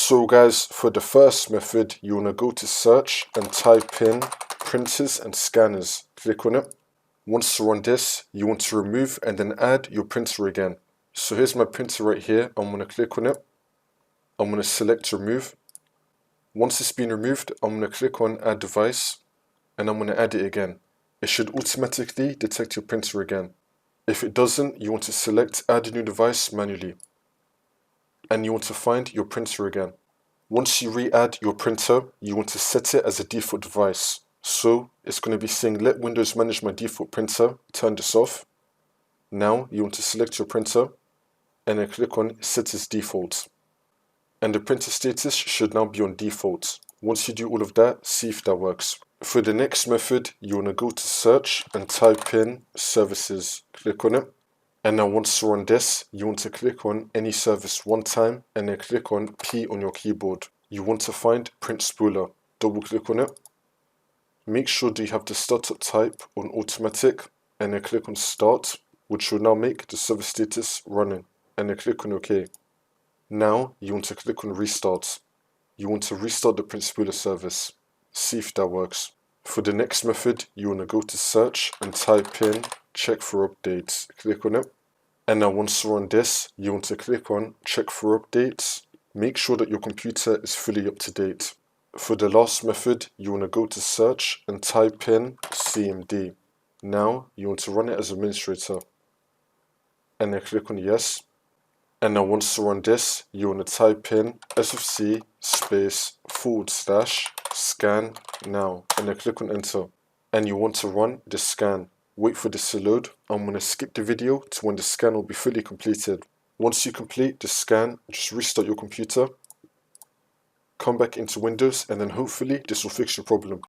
So guys, for the first method, you want to go to search and type in printers and scanners. Click on it. Once you're on this, you want to remove and then add your printer again. So here's my printer right here. I'm going to click on it. I'm going to select remove. Once it's been removed, I'm going to click on add device and I'm going to add it again. It should automatically detect your printer again. If it doesn't, you want to select add a new device manually. And you want to find your printer again. Once you re-add your printer, you want to set it as a default device. So it's going to be saying let Windows manage my default printer, turn this off. Now you want to select your printer and then click on set as default. And the printer status should now be on default. Once you do all of that, see if that works. For the next method, you want to go to search and type in services. Click on it. And now once you're on this, you want to click on any service one time and then click on P on your keyboard. You want to find print spooler. Double click on it. Make sure that you have the startup type on automatic and then click on start, which will now make the server status running, and then click on OK. Now you want to click on restart. You want to restart the print spooler service. See if that works. For the next method, you want to go to search and type in check for updates. Click on it. And now once you're on this, you want to click on check for updates. Make sure that your computer is fully up to date. For the last method, you want to go to search and type in CMD. Now you want to run it as administrator. And then click on yes. And now once you're on this, you want to type in sfc / scan now. And then click on enter. And you want to run the scan. Wait for this to load. I'm going to skip the video to when the scan will be fully completed. Once you complete the scan, just restart your computer. Come back into Windows and then hopefully this will fix your problem.